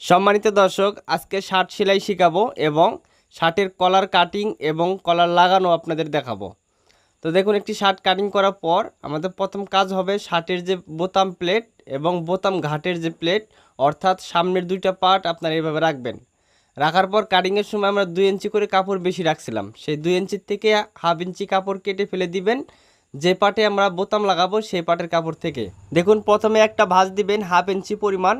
সম্মানিত দর্শক, আজকে শার্ট সেলাই শেখাবো এবং শার্টের কলার কাটিং এবং কলার লাগানো আপনাদের দেখাবো। তো দেখুন, একটি শার্ট কাটিং করার পর আমাদের প্রথম কাজ হবে শার্টের যে বোতাম প্লেট এবং বোতাম ঘাটের যে প্লেট, অর্থাৎ সামনের দুইটা পার্ট আপনারা এইভাবে রাখবেন। রাখার পর কাটিংয়ের সময় আমরা 2 ইঞ্চি করে কাপড় বেশি রাখছিলাম, সেই 2 ইঞ্চির থেকে হাফ ইঞ্চি কাপড় কেটে ফেলে দিবেন যে পার্টে আমরা বোতাম লাগাবো সেই পার্টের কাপড় থেকে। দেখুন, প্রথমে একটা ভাঁজ দিবেন হাফ ইঞ্চি পরিমাণ,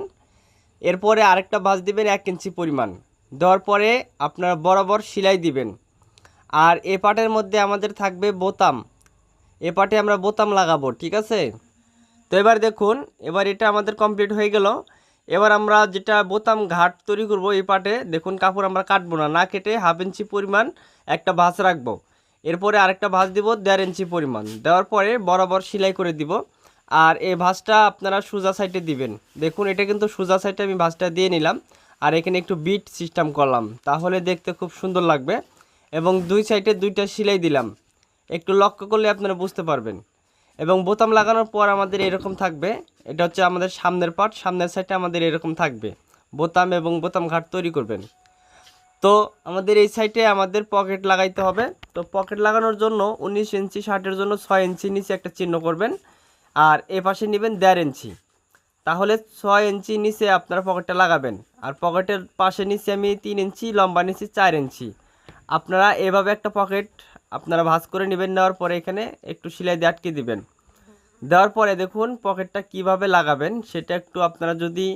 এরপরে আরেকটা ভাঁজ দিবেন 1 ইঞ্চি পরিমাণ। দেওয়ার পরে আপনারা বরাবর সেলাই দিবেন। আর এ পার্টের মধ্যে আমাদের থাকবে বোতাম, এ পার্টে আমরা বোতাম লাগাবো, ঠিক আছে? তো এবার দেখুন, এবার এটা আমাদের কমপ্লিট হয়ে গেল। এবার আমরা যেটা বোতাম ঘাট তৈরি করব এই পার্টে, দেখুন কাপড় আমরা কাটবো না, না কেটে হাফ ইঞ্চি পরিমাণ একটা ভাঁজ রাখবো। এরপরে আরেকটা ভাঁজ দিব 1.5 ইঞ্চি পরিমাণ, দেওয়ার পরে বরাবর সেলাই করে দিব। আর এই ভাঁজটা আপনারা সোজা সাইডে দিবেন। দেখুন, এটা কিন্তু সোজা সাইডে আমি ভাঁজটা দিয়ে নিলাম, আর এখানে একটু বিট সিস্টেম করলাম, তাহলে দেখতে খুব সুন্দর লাগবে। এবং দুই সাইডে দুইটা সেলাই দিলাম, একটু লক্ষ্য করলে আপনারা বুঝতে পারবেন। এবং বোতাম লাগানোর পর আমাদের এরকম থাকবে, এটা হচ্ছে আমাদের সামনের পার্ট, সামনের সাইডে আমাদের এরকম থাকবে বোতাম এবং বোতাম ঘাট তৈরি করবেন। তো আমাদের এই সাইডে আমাদের পকেট লাগাইতে হবে। তো পকেট লাগানোর জন্য 19 ইঞ্চি শার্টের জন্য 6 ইঞ্চি নিচে একটা চিহ্ন করবেন, আর এ পাশে নেবেন 1.5 ইঞ্চি। তাহলে 6 ইঞ্চি নিচে আপনারা পকেটটা লাগাবেন। আর পকেটের পাশে নিচে আমি 3 ইঞ্চি, লম্বা নিচে 4 ইঞ্চি। আপনারা এভাবে একটা পকেট আপনারা ভাঁজ করে নেবেন। নেওয়ার পরে এখানে একটু সেলাই দিয়ে আটকে দিবেন। দেওয়ার পরে দেখুন পকেটটা কিভাবে লাগাবেন সেটা একটু আপনারা যদি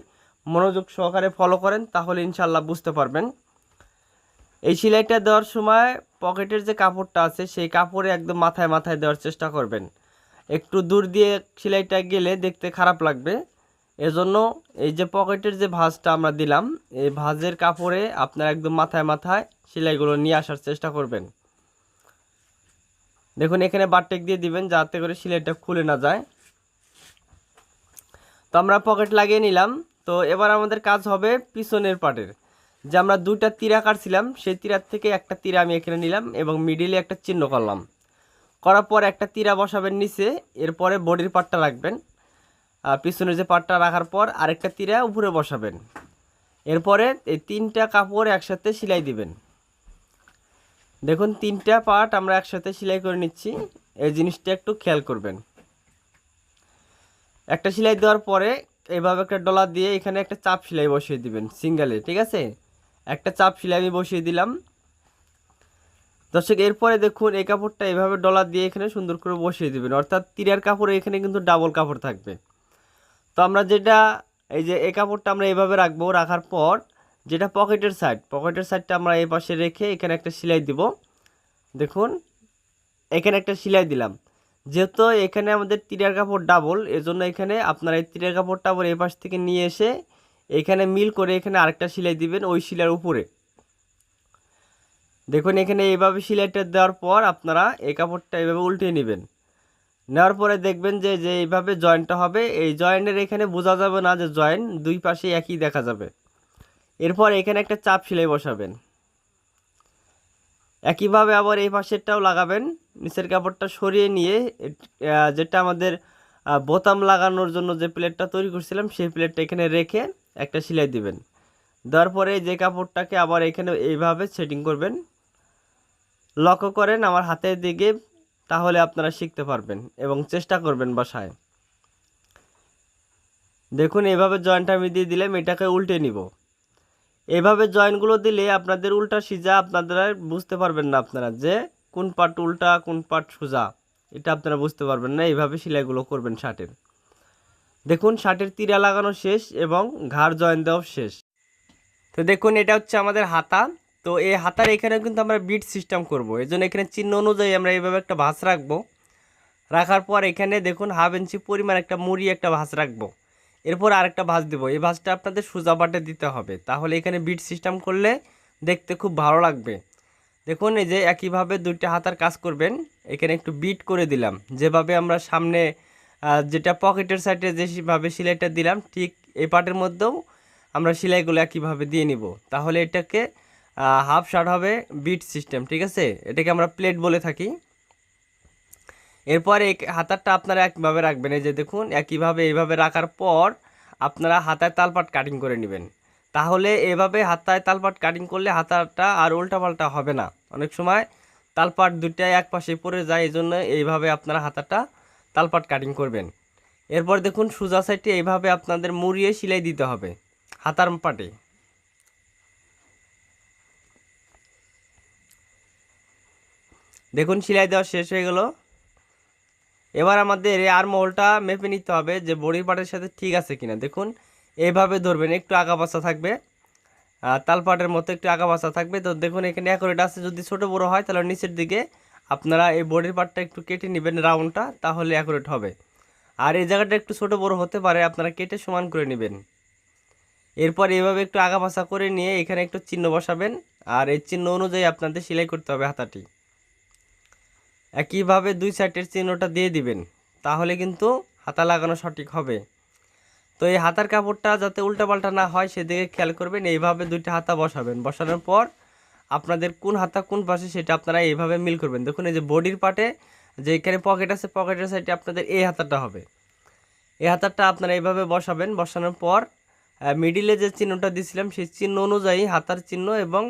মনোযোগ সহকারে ফলো করেন তাহলে ইনশাল্লাহ বুঝতে পারবেন। এই সেলাইটা দেওয়ার সময় পকেটের যে কাপড়টা আছে সেই কাপড়ে একদম মাথায় মাথায় দেওয়ার চেষ্টা করবেন। একটু দূর দিয়ে সেলাইটা গেলে দেখতে খারাপ লাগবে, এজন্য এই যে পকেটের যে ভাঁজটা আমরা দিলাম এই ভাঁজের কাপড়ে আপনারা একদম মাথায় মাথায় সেলাইগুলো নিয়ে আসার চেষ্টা করবেন। দেখুন, এখানে বারটেক দিয়ে দিবেন যাতে করে সেলাইটা খুলে না যায়। তো আমরা পকেট লাগিয়ে নিলাম। তো এবার আমাদের কাজ হবে পিছনের পার্টের, যে আমরা দুইটা তীরা কাটছিলাম সেই তীরার থেকে একটা তীরা আমি এখানে নিলাম এবং মিডিলে একটা চিহ্ন করলাম। করার পর একটা তীরা বসাবেন নিচে, এরপরে বডির পার্টটা রাখবেন। পিছনের যে পার্টটা রাখার পর আরেকটা তীরা উপরে বসাবেন। এরপরে এই তিনটা কাপড় একসাথে সেলাই দিবেন। দেখুন, তিনটা পার্ট আমরা একসাথে সেলাই করে নিচ্ছি, এই জিনিসটা একটু খেয়াল করবেন। একটা সেলাই দেওয়ার পরে এইভাবে একটা ডলা দিয়ে এখানে একটা চাপ সেলাই বসিয়ে দিবেন সিঙ্গেলে, ঠিক আছে? একটা চাপ সেলাই আমি বসিয়ে দিলাম। দর্শক, এরপরে দেখুন এই কাপড়টা এইভাবে ডলা দিয়ে এখানে সুন্দর করে বসিয়ে দিবেন, অর্থাৎ তীরের কাপড়ে এখানে কিন্তু ডাবল কাপড় থাকবে। তো আমরা যেটা এই যে এই কাপড়টা আমরা এইভাবে রাখবো, রাখার পর যেটা পকেটের সাইড, পকেটের সাইডটা আমরা এই পাশে রেখে এখানে একটা সেলাই দিব। দেখুন, এখানে একটা সেলাই দিলাম। যেহেতু এখানে আমাদের তীরের কাপড় ডাবল, এজন্য এখানে আপনারা এই তীরের কাপড়টা আবার এই পাশ থেকে নিয়ে এসে এখানে মিল করে এখানে আরেকটা সেলাই দিবেন ওই সেলাইয়ের উপরে। দেখুন, এখানে এইভাবে সেলাইটা দেওয়ার পর আপনারা এই কাপড়টা এইভাবে উল্টিয়ে নেবেন। নেওয়ার পরে দেখবেন যে যে এইভাবে জয়েন্টটা হবে, এই জয়েন্টের এখানে বোঝা যাবে না যে জয়েন্ট, দুই পাশে একই দেখা যাবে। এরপর এখানে একটা চাপ সেলাই বসাবেন। একইভাবে আবার এই পাশেরটাও লাগাবেন। নিচের কাপড়টা সরিয়ে নিয়ে যেটা আমাদের বোতাম লাগানোর জন্য যে প্লেটটা তৈরি করছিলাম সেই প্লেটটা এখানে রেখে একটা সেলাই দিবেন। দেওয়ার পরে যে কাপড়টাকে আবার এখানে এইভাবে সেটিং করবেন। লক্ষ্য করেন আমার হাতের দিকে, তাহলে আপনারা শিখতে পারবেন এবং চেষ্টা করবেন বাসায়। দেখুন, এইভাবে জয়েন্ট আমি দিয়ে দিলাম, এটাকে উল্টে নিব। এইভাবে জয়েন্টগুলো দিলে আপনাদের উল্টা সিজা আপনারা বুঝতে পারবেন না, আপনারা যে কোন পার্ট উল্টা কোন পার্ট সোজা এটা আপনারা বুঝতে পারবেন না। এইভাবে সেলাইগুলো করবেন শার্টের। দেখুন, শার্টের তীরা লাগানো শেষ এবং ঘাড় জয়েন্ট দেওয়া শেষ। তো দেখুন, এটা হচ্ছে আমাদের হাতা। তো এই হাতার এখানে কিন্তু আমরা বিট সিস্টেম করব, এই জন্য এখানে চিহ্ন অনুযায়ী আমরা এইভাবে একটা ভাঁজ রাখবো। রাখার পর এখানে দেখুন হাফ ইঞ্চি পরিমাণ একটা মুড়ি একটা ভাঁজ রাখবো। এরপর আরেকটা ভাঁজ দেবো, এই ভাঁজটা আপনাদের সোজা পাটে দিতে হবে, তাহলে এখানে বিট সিস্টেম করলে দেখতে খুব ভালো লাগবে। দেখুন, এই যে একইভাবে দুইটা হাতার কাজ করবেন। এখানে একটু বিট করে দিলাম, যেভাবে আমরা সামনে যেটা পকেটের সাইডে যেভাবে সেলাইটা দিলাম ঠিক এই পার্টের মধ্যেও আমরা সেলাইগুলো একইভাবে দিয়ে নিব, তাহলে এটাকে হাফ শার্ট হবে বিট সিস্টেম, ঠিক আছে? এটাকে আমরা প্লেট বলে থাকি। এরপর এই হাতারটা আপনারা একইভাবে রাখবেন। এই যে দেখুন, একইভাবে এইভাবে রাখার পর আপনারা হাতার তালপাট কাটিং করে নেবেন। তাহলে এভাবে হাতায় তালপাট কাটিং করলে হাতাটা আর উল্টাপাল্টা হবে না। অনেক সময় তালপাট দুটাই এক পাশে পড়ে যায়, এই জন্য এইভাবে আপনারা হাতাটা তালপাট কাটিং করবেন। এরপর দেখুন সোজা সাইডে এইভাবে আপনাদের মুড়িয়ে সেলাই দিতে হবে হাতার পাটে। দেখুন সেলাই দেওয়া শেষ হয়ে গেল। এবার আমাদের এই আর্মহোলটা মেপে নিতে হবে যে বডির পার্টের সাথে ঠিক আছে কিনা। দেখুন এইভাবে ধরবেন, একটু আগা পাশা থাকবে, তালপাটের মতো একটু আগা পাশা থাকবে। তো দেখুন এখানে অ্যাকুরেট আছে। যদি ছোট বড় হয় তাহলে নিচের দিকে আপনারা এই বডির পার্টটা একটু কেটে নেবেন রাউন্ডটা, তাহলে অ্যাকুরেট হবে। আর এই জায়গাটা একটু ছোট বড় হতে পারে, আপনারা কেটে সমান করে নেবেন। এরপর এইভাবে একটু আগা পাশা করে নিয়ে এখানে একটু চিহ্ন বসাবেন, আর এই চিহ্ন অনুযায়ী আপনাদের সেলাই করতে হবে হাতাটি। একইভাবে দুই সাইডের চিহ্নটা দিয়ে দিবেন, তাহলে কিন্তু হাতা লাগানো সঠিক হবে। তো এই হাতার কাপড়টা যাতে উল্টাপাল্টা না হয় সেদিকে খেয়াল করবেন। এইভাবে দুইটা হাতা বসাবেন, বসানোর পর আপনাদের কোন হাতা কোন পাশে সেটা আপনারা এইভাবে মিল করবেন। দেখুন এই যে বডির পার্টে যে এখানে পকেট আছে, পকেটের সাইডে আপনাদের এই হাতাটা হবে। এই হাতাটা আপনারা এইভাবে বসাবেন। বসানোর পর মিডিলে যে চিহ্নটা দিয়েছিলাম সেই চিহ্ন অনুযায়ী হাতার চিহ্ন এবং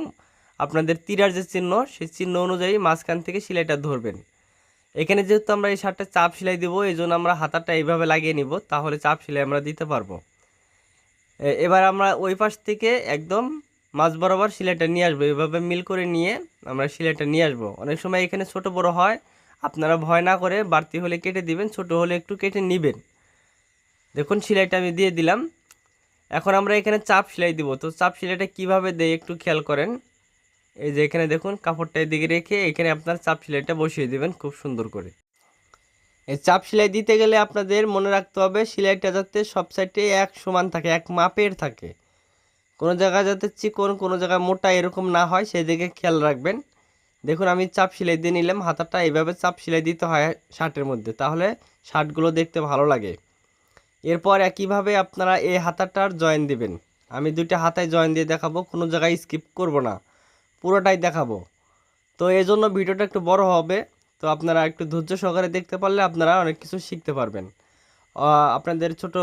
আপনাদের তীরার যে চিহ্ন সেই চিহ্ন অনুযায়ী মাঝখান থেকে সেলাইটা ধরবেন। এখানে যেহেতু আমরা এই শার্টে চাপ সেলাই দেবো, এই জন্য আমরা হাতাটা এইভাবে লাগিয়ে নিব, তাহলে চাপ সেলাই আমরা দিতে পারবো। এবার আমরা ওই পাশ থেকে একদম মাঝ বরাবর সেলাইটা নিয়ে আসবো, এইভাবে মিল করে নিয়ে আমরা সেলাইটা নিয়ে আসবো। অনেক সময় এখানে ছোট বড় হয়, আপনারা ভয় না করে বাড়তি হলে কেটে দিবেন, ছোট হলে একটু কেটে নেবেন। দেখুন সেলাইটা আমি দিয়ে দিলাম। এখন আমরা এখানে চাপ সেলাই দিব। তো চাপ সেলাইটা কিভাবে দেয় একটু খেয়াল করেন। এই যে এখানে দেখুন কাপড়টা এদিকে রেখে এখানে আপনার চাপ সেলাইটা বসিয়ে দেবেন খুব সুন্দর করে। এই চাপ সেলাই দিতে গেলে আপনাদের মনে রাখতে হবে সেলাইটা যাতে সব সাইডে এক সমান থাকে, এক মাপের থাকে। কোনো জায়গায় যাতে চিকন, কোনো জায়গায় মোটা এরকম না হয় সেদিকে খেয়াল রাখবেন। দেখুন আমি চাপ সেলাই দিয়ে নিলাম। হাতাটা এইভাবে চাপ সেলাই দিতে হয় শার্টের মধ্যে, তাহলে শার্টগুলো দেখতে ভালো লাগে। এরপর একইভাবে আপনারা এই হাতাটার জয়েন দিবেন। আমি দুইটা হাতায় জয়েন দিয়ে দেখাবো, কোনো জায়গায় স্কিপ করব না, পুরোটাই দেখাবো। তো এই জন্য ভিডিওটা একটু বড় হবে, তো আপনারা একটু ধৈর্য সহকারে দেখতে পারলে আপনারা অনেক কিছু শিখতে পারবেন। আপনাদের ছোট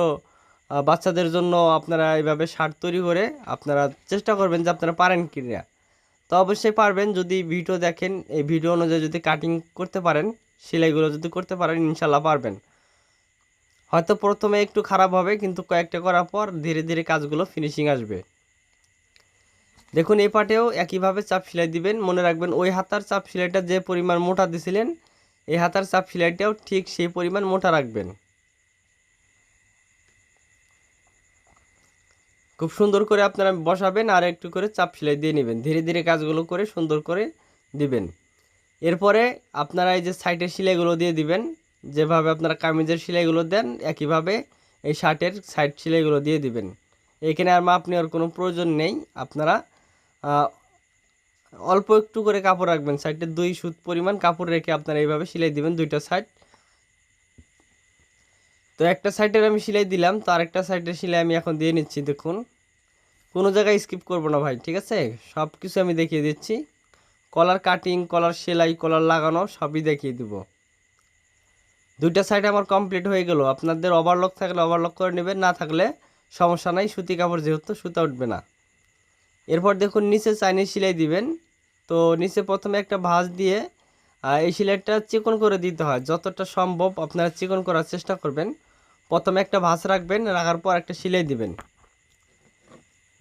বাচ্চাদের জন্য আপনারা এইভাবে শার্ট তৈরি করে আপনারা চেষ্টা করবেন যে আপনারা পারেন কিনা। তো অবশ্যই পারবেন যদি ভিডিও দেখেন, এই ভিডিও অনুযায়ী যদি কাটিং করতে পারেন, সেলাইগুলো যদি করতে পারেন ইনশাল্লাহ পারবেন। হয়তো প্রথমে একটু খারাপ হবে, কিন্তু কয়েকটা করার পর ধীরে ধীরে কাজগুলো ফিনিশিং আসবে। দেখুন এই পাটেও একইভাবে চাপ সেলাই দিবেন। মনে রাখবেন ওই হাতার চাপ সেলাইটা যে পরিমাণ মোটা দিছিলেন, এই হাতার চাপ সেলাইটাও ঠিক সেই পরিমাণ মোটা রাখবেন। খুব সুন্দর করে আপনারা বসাবেন আর একটু করে চাপ সেলাই দিয়ে নেবেন। ধীরে ধীরে কাজগুলো করে সুন্দর করে দিবেন। এরপরে আপনারা এই যে সাইডের সেলাইগুলো দিয়ে দিবেন, যেভাবে আপনারা কামিজের সেলাইগুলো দেন একইভাবে এই শার্টের সাইড সেলাইগুলো দিয়ে দিবেন। এখানে আর মাপ নেওয়ার কোনো প্রয়োজন নেই। আপনারা অল্প একটু করে কাপড় রাখবেন, সাইডে 2 সুত পরিমাণ কাপড় রেখে আপনারা এইভাবে সেলাই দিবেন দুইটা সাইড। তো একটা সাইডের আমি সেলাই দিলাম, তো আরেকটা সাইডের সেলাই আমি এখন দিয়ে নিচ্ছি। দেখুন কোনো জায়গায় স্কিপ করব না ভাই, ঠিক আছে? সব কিছু আমি দেখিয়ে দিচ্ছি, কলার কাটিং, কলার সেলাই, কলার লাগানো সবই দেখিয়ে দিব। দুইটা সাইড আমার কমপ্লিট হয়ে গেল। আপনাদের ওভারলক থাকলে ওভারলক করে নেবেন, না থাকলে সমস্যা নাই, সুতি কাপড় যেহেতু সুতা উঠবে না। এরপর দেখুন নিচে চাইনিজ সেলাই দিবেন। তো নিচে প্রথমে একটা ভাঁজ দিয়ে এই সেলাইটা চিকন করে দিতে হয়, যতটা সম্ভব আপনারা চিকন করার চেষ্টা করবেন। প্রথমে একটা ভাঁজ রাখবেন, রাখার পর একটা সেলাই দিবেন।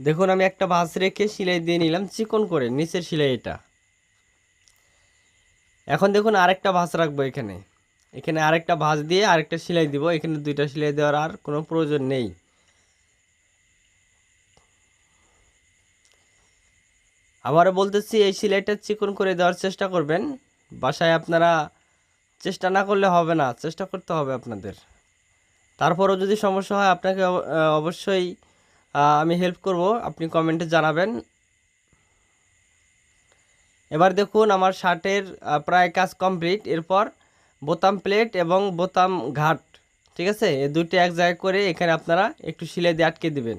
দেখুন আমি একটা ভাঁজ রেখে সেলাই দিয়ে নিলাম চিকন করে নিচের সেলাই এটা। এখন দেখুন আরেকটা ভাঁজ রাখবো, এখানে এখানে আরেকটা ভাঁজ দিয়ে আরেকটা সেলাই দিব। এখানে দুইটা সেলাই দেওয়ার আর কোনো প্রয়োজন নেই। আবারও বলতেছি এই সেলাইটা চিকন করে দেওয়ার চেষ্টা করবেন। বাসায় আপনারা চেষ্টা না করলে হবে না, চেষ্টা করতে হবে আপনাদের। তারপরও যদি সমস্যা হয় আপনাকে অবশ্যই আমি হেল্প করব, আপনি কমেন্টে জানাবেন। এবার দেখুন আমার শার্টের প্রায় কাজ কমপ্লিট। এরপর বোতাম প্লেট এবং বোতাম ঘাট, ঠিক আছে, এই দুইটা এক জায়গায় করে এখানে আপনারা একটু সেলাই দিয়ে আটকে দিবেন।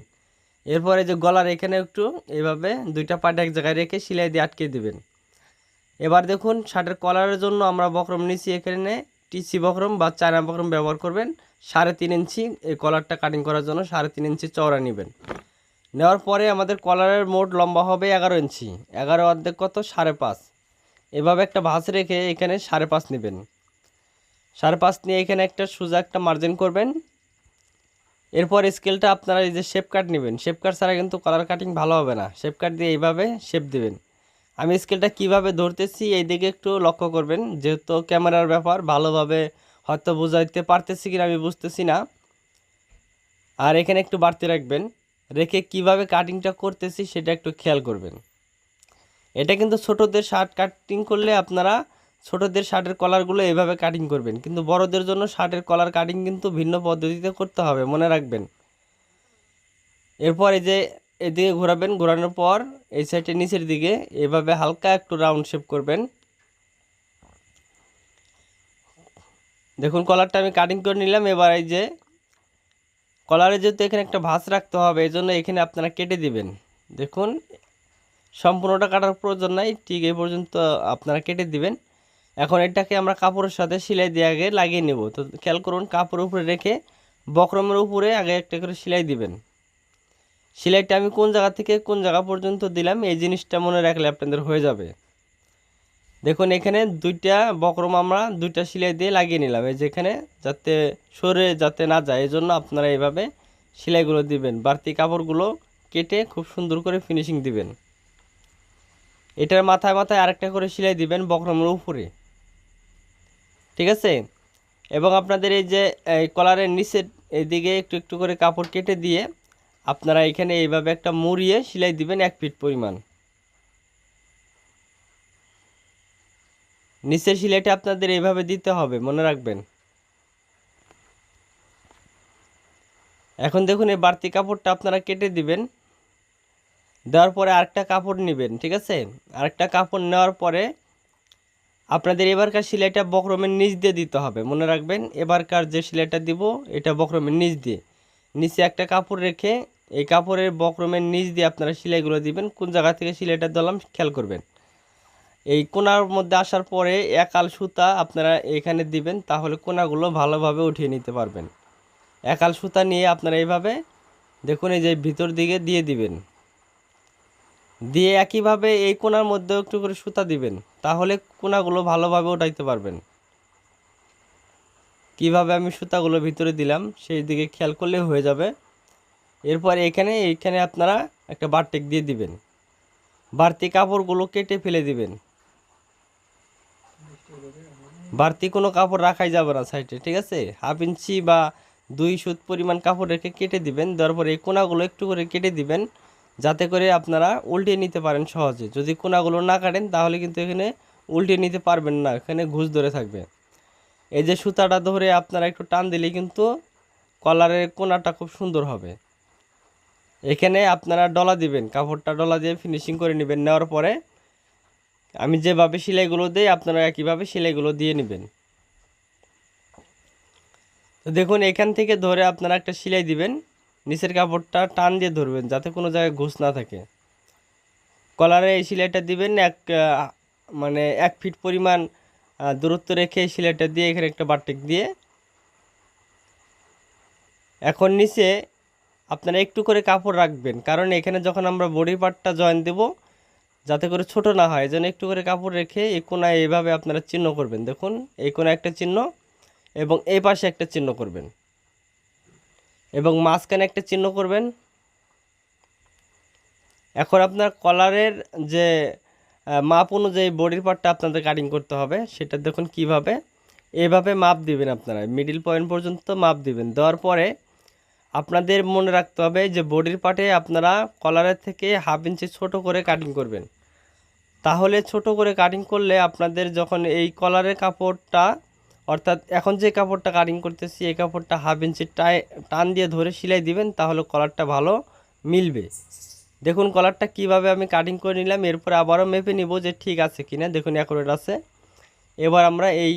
এরপরে যে গলার এখানে একটু এইভাবে দুইটা পার্ট এক জায়গায় রেখে সেলাই দিয়ে আটকে দিবেন। এবার দেখুন শার্টের কলারের জন্য আমরা বক্রম নিচ্ছি, এখানে টিসি বক্রম বা চায়না বক্রম ব্যবহার করবেন। 3.5 ইঞ্চি এই কলারটা কাটিং করার জন্য 3.5 ইঞ্চি চওড়া নেবেন। নেওয়ার পরে আমাদের কলারের মোট লম্বা হবে 11 ইঞ্চি। 11 অর্ধেক কত 5.5। এভাবে একটা ভাঁজ রেখে এখানে 5.5 নেবেন। 5.5 নিয়ে এখানে একটা সোজা একটা মার্জিন করবেন। এরপর স্কেলটা আপনারা এই যে শেপ কাট নেবেন। শেপ কাট ছাড়া কিন্তু কলার কাটিং ভালো হবে না। শেপ কাট দিয়ে এইভাবে শেপ দিবেন। আমি স্কেলটা কিভাবে ধরতেছি এই দিকে একটু লক্ষ্য করবেন, যেহেতু ক্যামেরার ব্যাপার ভালোভাবে হয়তো বুঝাইতে পারতেছি কিনা আমি বুঝতেছি না। আর এখানে একটু বাড়তি রাখবেন, রেখে কিভাবে কাটিংটা করতেছি সেটা একটু খেয়াল করবেন। এটা কিন্তু ছোটদের শার্ট কাটিং করলে আপনারা ছোটদের শার্টের কলারগুলো এভাবে কাটিং করবেন, কিন্তু বড়দের জন্য শার্টের কলার কাটিং কিন্তু ভিন্ন পদ্ধতিতে করতে হবে, মনে রাখবেন। এরপর এই যে এদিকে ঘোরাবেন, ঘোরানোর পর এই সাইডের নিচের দিকে এভাবে হালকা একটু রাউন্ড শেপ করবেন। দেখুন কলারটা আমি কাটিং করে নিলাম। এবার এই যে কলারে যেহেতু এখানে একটা ভাঁজ রাখতে হবে, এই জন্য এখানে আপনারা কেটে দিবেন। দেখুন সম্পূর্ণটা কাটার প্রয়োজন নাই, ঠিক এই পর্যন্ত আপনারা কেটে দিবেন। এখন এটাকে আমরা কাপড়ের সাথে সেলাই দিয়ে আগে লাগিয়ে নেব। তো খেয়াল করুন, কাপড়ের উপরে রেখে বক্রমের উপরে আগে একটা করে সেলাই দিবেন। সেলাইটা আমি কোন জায়গা থেকে কোন জায়গা পর্যন্ত দিলাম এই জিনিসটা মনে রাখলে আপনাদের হয়ে যাবে। দেখুন এখানে দুইটা বক্রম আমরা দুইটা সেলাই দিয়ে লাগিয়ে নিলাম, এই যেখানে যাতে সরে যাতে না যায় এই জন্য আপনারা এইভাবে সেলাইগুলো দিবেন। বাড়তি কাপড়গুলো কেটে খুব সুন্দর করে ফিনিশিং দিবেন। এটার মাথায় মাথায় আরেকটা করে সেলাই দিবেন বক্রমের উপরে, ঠিক আছে। এবং আপনাদের এই যে এই কলারের নিচের এইদিকে একটু একটু করে কাপড় কেটে দিয়ে আপনারা এখানে এইভাবে একটা মুড়িয়ে সেলাই দিবেন 1 ফিট পরিমাণ। নিচের সেলাইটা আপনাদের এইভাবে দিতে হবে, মনে রাখবেন। এখন দেখুন এই বাড়তি কাপড়টা আপনারা কেটে দিবেন। দেওয়ার পরে আরেকটা কাপড় নেবেন, ঠিক আছে। আরেকটা কাপড় নেওয়ার পরে আপনাদের এবারকার সেলাইটা বক্রমের নিচ দিয়ে দিতে হবে, মনে রাখবেন। এবারকার যে সেলাইটা দিব এটা বক্রমের নিচ দিয়ে, নিচে একটা কাপড় রেখে এই কাপড়ের বক্রমের নিচ দিয়ে আপনারা সেলাইগুলো দিবেন। কোন জায়গা থেকে সেলাইটা দিলাম খেয়াল করবেন। এই কোণার মধ্যে আসার পরে একাল সুতা আপনারা এখানে দিবেন, তাহলে কোণাগুলো ভালোভাবে উঠিয়ে নিতে পারবেন। একাল সুতা নিয়ে আপনারা এইভাবে দেখুন এই যে ভিতর দিকে দিয়ে দিবেন, দিয়ে একইভাবে এই কোণার মধ্যেও একটু করে সুতা দিবেন, তাহলে কোণাগুলো ভালোভাবে উঠাইতে পারবেন। কিভাবে আমি সুতাগুলো ভিতরে দিলাম সেই দিকে খেয়াল করলে হয়ে যাবে। এরপর এইখানে আপনারা একটা বারটেক দিয়ে দিবেন, বাড়তি কাপড়গুলো কেটে ফেলে দিবেন। বাড়তি কোনো কাপড় রাখাই যাবে না সাইডে, ঠিক আছে। 1/2 ইঞ্চি বা 2 সুত পরিমাণ কাপড় রেখে কেটে দিবেন। দেওয়ার পরে এই কোণাগুলো একটু করে কেটে দিবেন, যাতে করে আপনারা উল্টে নিতে পারেন সহজে। যদি কোণাগুলো না কাটেন তাহলে কিন্তু এখানে উল্টে নিতে পারবেন না, এখানে ঘুষ ধরে থাকবে। এই যে সুতাটা ধরে আপনারা একটু টান দিলেই কিন্তু কলারের কোণাটা খুব সুন্দর হবে। এখানে আপনারা ডলা দিবেন, কাপড়টা ডলা দিয়ে ফিনিশিং করে নেবেন। নেওয়ার পরে আমি যেভাবে সেলাইগুলো দিই আপনারা একইভাবে সেলাইগুলো দিয়ে নেবেন। তো দেখুন এখান থেকে ধরে আপনারা একটা সেলাই দিবেন, নিচের কাপড়টা টান দিয়ে ধরবেন যাতে কোনো জায়গায় ঘুষ না থাকে। কলারে এই সেলাইটা দিবেন মানে 1 ফিট পরিমাণ দূরত্ব রেখে এই সেলাইটা দিয়ে এখানে একটা বারটেক দিয়ে এখন নিচে আপনারা একটু করে কাপড় রাখবেন, কারণ এখানে যখন আমরা বডি পার্টটা জয়েন দেব যাতে করে ছোট না হয়, এজন্য একটু করে কাপড় রেখে এই কোণায় এইভাবে আপনারা চিহ্ন করবেন। দেখুন এই কোণায় একটা চিহ্ন এবং এই পাশে একটা চিহ্ন করবেন এবং মাঝখানে একটা চিহ্ন করবেন। এখন আপনার কলারের যে মাপ অনুযায়ী বডির পার্টটা আপনাদের কাটিং করতে হবে, সেটা দেখুন কিভাবে। এইভাবে মাপ দিবেন, আপনারা মিডিল পয়েন্ট পর্যন্ত মাপ দিবেন। দেওয়ার পরে আপনাদের মনে রাখতে হবে যে বডির পার্টে আপনারা কলারের থেকে 1/2 ইঞ্চি ছোট করে কাটিং করবেন। তাহলে ছোট করে কাটিং করলে আপনাদের যখন এই কলারের কাপড়টা অর্থাৎ এখন যে কাপড়টা কাটিং করতেছি এই কাপড়টা 1/2 ইঞ্চি টান দিয়ে ধরে সেলাই দিবেন, তাহলে কলারটা ভালো মিলবে। দেখুন কলারটা কিভাবে আমি কাটিং করে নিলাম। এরপর আবারও মেপে নিব যে ঠিক আছে কিনা। দেখুন অ্যাকুরেট আছে। এবার আমরা এই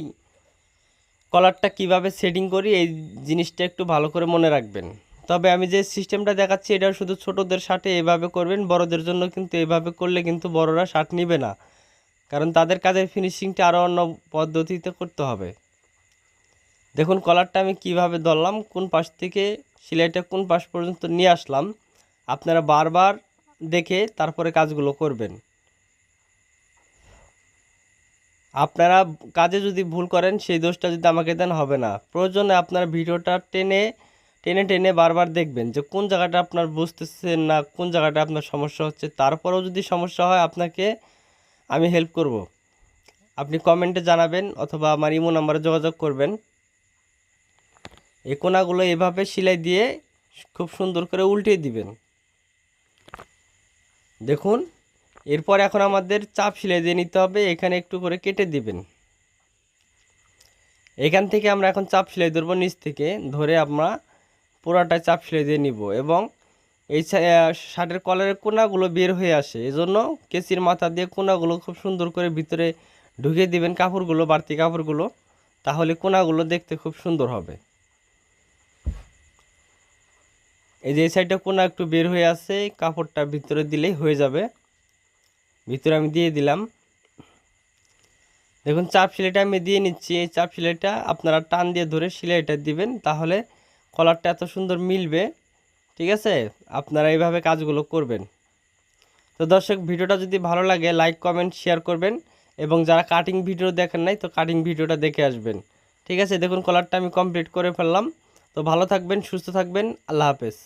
কলারটা কিভাবে সেটিং করি এই জিনিসটা একটু ভালো করে মনে রাখবেন। তবে আমি যে সিস্টেমটা দেখাচ্ছি এটা শুধু ছোটদের শার্টে এভাবে করবেন, বড়দের জন্য কিন্তু এভাবে করলে কিন্তু বড়রা শার্ট নেবে না, কারণ তাদের কাজের ফিনিশিংটা আরও অন্য পদ্ধতিতে করতে হবে। দেখুন কলারটা আমি কিভাবে ধরলাম, কোন পাশ থেকে সেলাইটা কোন পাশ পর্যন্ত নিয়ে আসলাম, আপনারা বারবার দেখে তারপরে কাজগুলো করবেন। আপনারা কাজে যদি ভুল করেন সেই দোষটা যদি আমাকে দেন হবে না। প্রয়োজনে আপনার ভিডিওটা টেনে টেনে টেনে বারবার দেখবেন যে কোন জায়গাটা আপনার বুঝতেছেন না, কোন জায়গাটা আপনার সমস্যা হচ্ছে। তারপরেও যদি সমস্যা হয় আপনাকে আমি হেল্প করব। আপনি কমেন্টে জানাবেন অথবা আমার ইমো নাম্বারে যোগাযোগ করবেন। এই কোনাগুলো এভাবে সেলাই দিয়ে খুব সুন্দর করে উল্টে দিবেন। দেখুন, এরপর এখন আমাদের চাপ সেলাই দিয়ে নিতে হবে। এখানে একটু করে কেটে দিবেন। এখান থেকে আমরা এখন চাপ সেলাই ধরবো, নিচ থেকে ধরে আমরা পুরাটাই চাপ সেলাই দিয়ে নিব এবং এই শার্টের কলারের কোনাগুলো বের হয়ে আসে, এজন্য কেচির মাথা দিয়ে কোনাগুলো খুব সুন্দর করে ভিতরে ঢুকিয়ে দিবেন কাপড়গুলো, বাড়তি কাপড়গুলো, তাহলে কোনাগুলো দেখতে খুব সুন্দর হবে। এই যে এই সাইডটা কোনা একটু বের হয়ে আসে, কাপড়টা ভিতরে দিলেই হয়ে যাবে। ভিতরে আমি দিয়ে দিলাম। দেখুন চাপ সেলাইটা আমি দিয়ে নিচ্ছি। এই চাপ সেলাইটা আপনারা টান দিয়ে ধরে সেলাইটা দিবেন, তাহলে কলারটা এত সুন্দর মিলবে। ঠিক আছে, আপনারা এইভাবে কাজগুলো করবেন। তো দর্শক, ভিডিওটা যদি ভালো লাগে লাইক কমেন্ট শেয়ার করবেন এবং যারা কাটিং ভিডিও দেখেন নাই তো কাটিং ভিডিওটা দেখে আসবেন। ঠিক আছে, দেখুন কলারটা আমি কমপ্লিট করে ফেললাম। তো ভালো থাকবেন, সুস্থ থাকবেন, আল্লাহ হাফেজ।